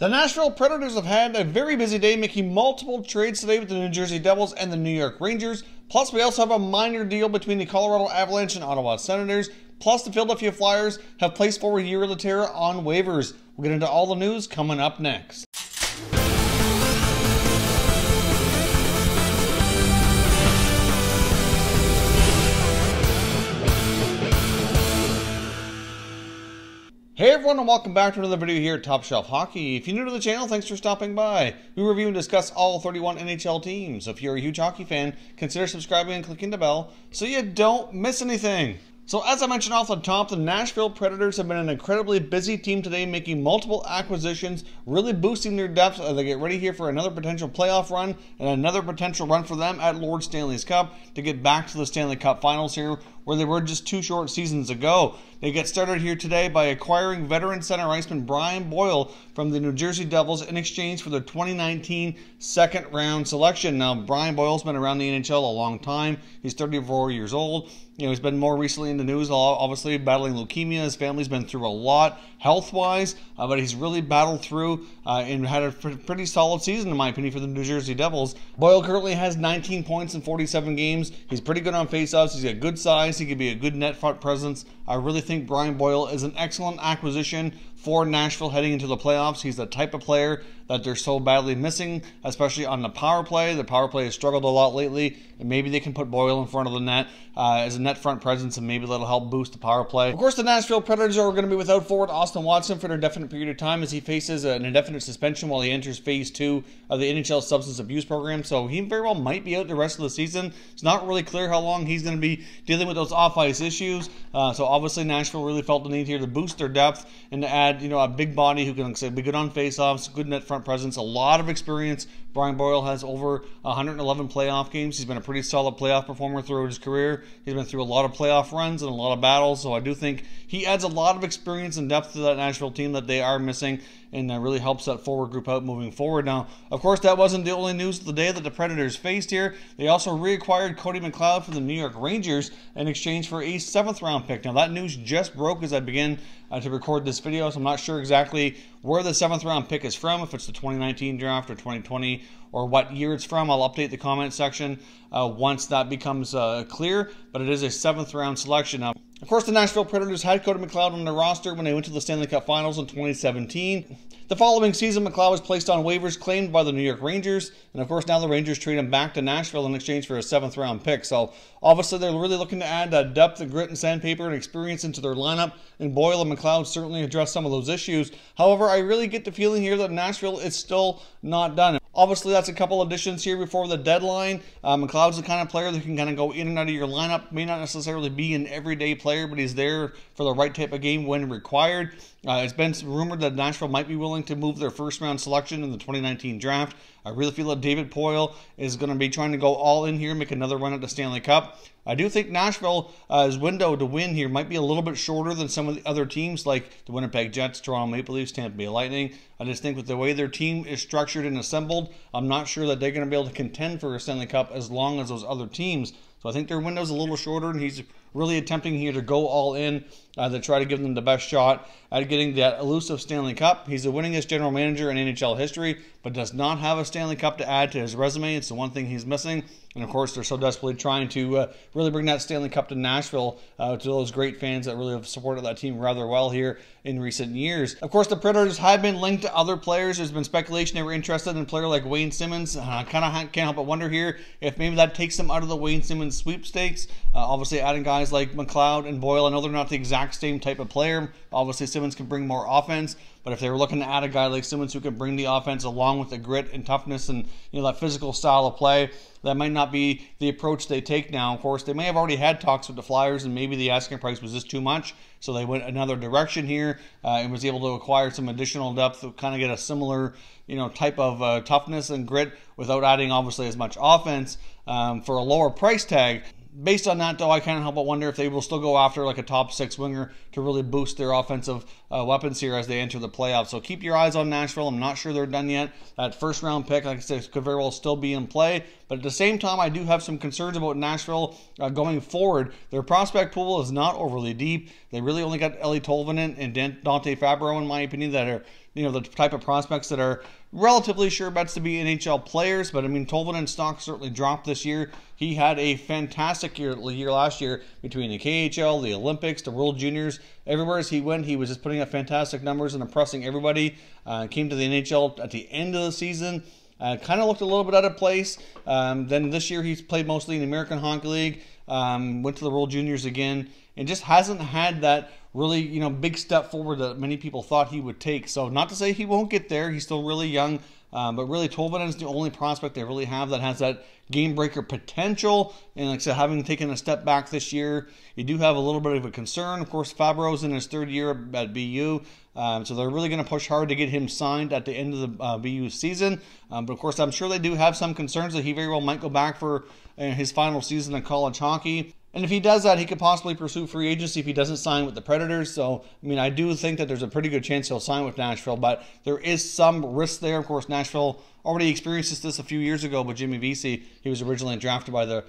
The Nashville Predators have had a very busy day, making multiple trades today with the New Jersey Devils and the New York Rangers. Plus, we also have a minor deal between the Colorado Avalanche and Ottawa Senators. Plus, the Philadelphia Flyers have placed forward Jori Lehtera on waivers. We'll get into all the news coming up next. Hey everyone, and welcome back to another video here at Top Shelf Hockey. If you're new to the channel, thanks for stopping by. We review and discuss all 31 NHL teams. So if you're a huge hockey fan, consider subscribing and clicking the bell so you don't miss anything. So as I mentioned off the top, the Nashville Predators have been an incredibly busy team today, making multiple acquisitions, really boosting their depth as they get ready here for another potential playoff run and another potential run for them at Lord Stanley's Cup to get back to the Stanley Cup Finals here, where they were just 2 short seasons ago. They get started here today by acquiring veteran center iceman Brian Boyle from the New Jersey Devils in exchange for their 2019 second-round selection. Now, Brian Boyle's been around the NHL a long time. He's 34 years old. You know, he's been more recently in the news, obviously battling leukemia. His family's been through a lot health-wise, but he's really battled through and had a pretty solid season, in my opinion, for the New Jersey Devils. Boyle currently has 19 points in 47 games. He's pretty good on faceoffs. He's got good size. He could be a good net front presence. I really think Brian Boyle is an excellent acquisition for Nashville heading into the playoffs. He's the type of player that they're so badly missing, especially on the power play. The power play has struggled a lot lately, and maybe they can put Boyle in front of the net as a net front presence, and maybe that'll help boost the power play. Of course, the Nashville Predators are going to be without forward Austin Watson for an indefinite period of time as he faces an indefinite suspension while he enters Phase 2 of the NHL substance abuse program, so he very well might be out the rest of the season. It's not really clear how long he's going to be dealing with those off-ice issues, so obviously Nashville really felt the need here to boost their depth and to add, you know, a big body who can be good on faceoffs, good net front presence, a lot of experience. Brian Boyle has over 111 playoff games. He's been a pretty solid playoff performer throughout his career. He's been through a lot of playoff runs and a lot of battles, so I do think he adds a lot of experience and depth to that Nashville team that they are missing, and really helps that forward group out moving forward. Now, of course, that wasn't the only news of the day that the Predators faced here. They also reacquired Cody McLeod from the New York Rangers in exchange for a 7th-round pick. Now, that news just broke as I began to record this video, so I'm not sure exactly where the 7th-round pick is from, if it's the 2019 draft or 2020, or what year it's from. I'll update the comment section once that becomes clear, but it is a 7th-round selection. Now, of course, the Nashville Predators had Cody McLeod on their roster when they went to the Stanley Cup Finals in 2017. The following season, McLeod was placed on waivers claimed by the New York Rangers, and of course now the Rangers trade him back to Nashville in exchange for a 7th-round pick. So obviously they're really looking to add depth and grit and sandpaper and experience into their lineup, and Boyle and McLeod certainly address some of those issues. However, I really get the feeling here that Nashville is still not done. Obviously, that's a couple additions here before the deadline. McLeod's the kind of player that can kind of go in and out of your lineup. May not necessarily be an everyday player, but he's there for the right type of game when required. It's been rumored that Nashville might be willing to move their 1st-round selection in the 2019 draft. I really feel that David Boyle is going to be trying to go all in here and make another run at the Stanley Cup. I do think Nashville's window to win here might be a little bit shorter than some of the other teams like the Winnipeg Jets, Toronto Maple Leafs, Tampa Bay Lightning. I just think with the way their team is structured and assembled, I'm not sure that they're going to be able to contend for a Stanley Cup as long as those other teams. So I think their window's a little shorter, and he's really attempting here to go all in to try to give them the best shot at getting that elusive Stanley Cup. He's the winningest general manager in NHL history, but does not have a Stanley Cup to add to his resume. It's the one thing he's missing. And of course, they're so desperately trying to really bring that Stanley Cup to Nashville to those great fans that really have supported that team rather well here in recent years. Of course, the Predators have been linked to other players. There's been speculation they were interested in a player like Wayne Simmonds. I kind of can't help but wonder here if maybe that takes them out of the Wayne Simmonds sweepstakes. Obviously, adding guys like McLeod and Boyle, I know they're not the exact same type of player. Obviously, Simmonds can bring more offense, but if they were looking to add a guy like Simmonds who can bring the offense along with the grit and toughness and, you know, that physical style of play, that might not be the approach they take now. Of course, they may have already had talks with the Flyers, and maybe the asking price was just too much, so they went another direction here and was able to acquire some additional depth to kind of get a similar, you know, type of toughness and grit without adding obviously as much offense for a lower price tag. Based on that, though, I can't help but wonder if they will still go after like a top 6 winger to really boost their offensive weapons here as they enter the playoffs. So keep your eyes on Nashville. I'm not sure they're done yet. That first round pick, like I said, could very well still be in play. But at the same time, I do have some concerns about Nashville going forward. Their prospect pool is not overly deep. They really only got Eeli Tolvanen and Dante Fabro, in my opinion, that are the type of prospects that are relatively sure bets to be NHL players. But I mean, Tolvanen's stock certainly dropped this year. He had a fantastic year last year between the KHL, the Olympics, the World Juniors. Everywhere as he went, he was just putting up fantastic numbers and impressing everybody. Came to the NHL at the end of the season. Kind of looked a little bit out of place. Then this year he's played mostly in the American Hockey League. Went to the World Juniors again, and just hasn't had that really big step forward that many people thought he would take. So not to say he won't get there. He's still really young. But really, Tolvanen is the only prospect they really have that has that game breaker potential. And like I said, having taken a step back this year, you do have a little bit of a concern. Of course, Fabro's in his third year at BU. So they're really going to push hard to get him signed at the end of the BU season. But of course, I'm sure they do have some concerns that he very well might go back for his final season of college hockey. And if he does that, he could possibly pursue free agency if he doesn't sign with the Predators. So, I mean, I do think that there's a pretty good chance he'll sign with Nashville, but there is some risk there. Of course, Nashville already experienced this a few years ago with Jimmy Vesey. He was originally drafted by the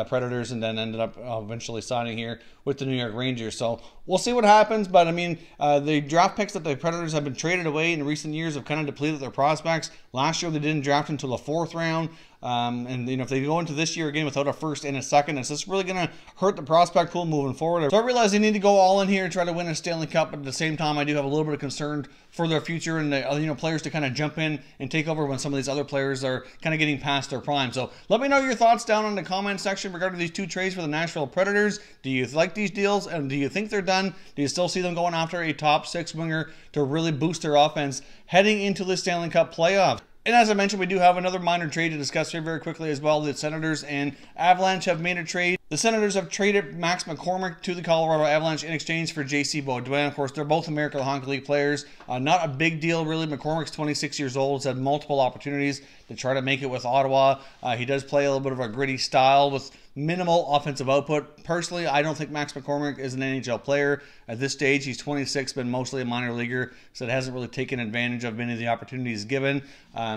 Predators and then ended up eventually signing here with the New York Rangers. So we'll see what happens. But I mean, the draft picks that the Predators have been traded away in recent years have kind of depleted their prospects. Last year they didn't draft until the 4th round. And if they go into this year again without a first and a second, it's just really going to hurt the prospect pool moving forward. So I realize they need to go all in here and try to win a Stanley Cup, but at the same time, I do have a little bit of concern for their future and the players to kind of jump in and take over when some of these other players are kind of getting past their prime. So let me know your thoughts down in the comment section regarding these 2 trades for the Nashville Predators. Do you like these deals, and do you think they're done? Do you still see them going after a top 6 winger to really boost their offense heading into the Stanley Cup playoffs? And as I mentioned, we do have another minor trade to discuss here very quickly as well. The Senators and Avalanche have made a trade. The Senators have traded Max McCormick to the Colorado Avalanche in exchange for J.C. Beaudoin. Of course, they're both American Hockey League players. Not a big deal, really. McCormick's 26 years old. Has had multiple opportunities to try to make it with Ottawa. He does play a little bit of a gritty style with minimal offensive output. Personally, I don't think Max McCormick is an NHL player. At this stage, he's 26, been mostly a minor leaguer, so it hasn't really taken advantage of many of the opportunities given.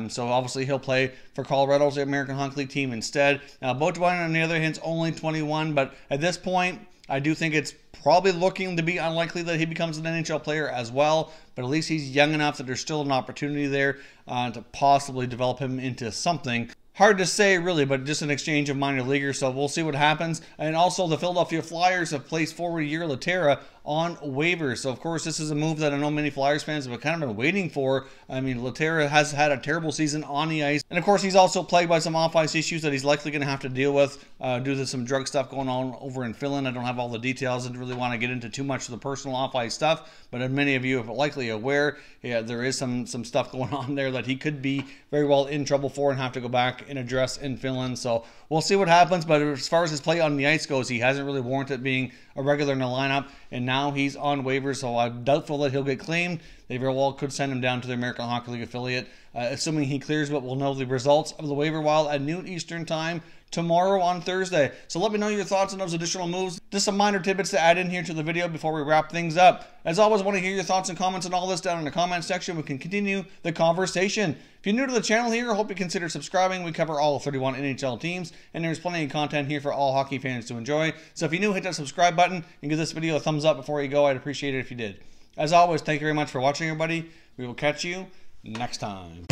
So obviously he'll play for Colorado's American Hockey League team instead. Now, Beaudoin, on the other hand, is only 21, but at this point, I do think it's probably looking to be unlikely that he becomes an NHL player as well, but at least he's young enough that there's still an opportunity there to possibly develop him into something. Hard to say, really, but just an exchange of minor leaguers, so we'll see what happens. And also, the Philadelphia Flyers have placed forward Jori Lehtera on waivers. So, of course, this is a move that I know many Flyers fans have kind of been waiting for. I mean, Lehtera has had a terrible season on the ice. And, of course, he's also plagued by some off-ice issues that he's likely going to have to deal with due to some drug stuff going on over in Finland. I don't have all the details. I didn't really want to get into too much of the personal off-ice stuff. But as many of you are likely aware, there is some stuff going on there that he could be very well in trouble for and have to go back and address in Finland. So we'll see what happens. But as far as his play on the ice goes, he hasn't really warranted being a regular in the lineup. And now he's on waivers, so I'm doubtful that he'll get claimed. They very well could send him down to the American Hockey League affiliate, assuming he clears. But we'll know the results of the waiver wire at noon Eastern time tomorrow on Thursday. So let me know your thoughts on those additional moves. Just some minor tidbits to add in here to the video before we wrap things up. As always, I want to hear your thoughts and comments on all this down in the comment section. We can continue the conversation. If you're new to the channel here, I hope you consider subscribing. We cover all 31 NHL teams, and there's plenty of content here for all hockey fans to enjoy. So if you're new, hit that subscribe button and give this video a thumbs up before you go. I'd appreciate it if you did. As always, thank you very much for watching, everybody. We will catch you next time.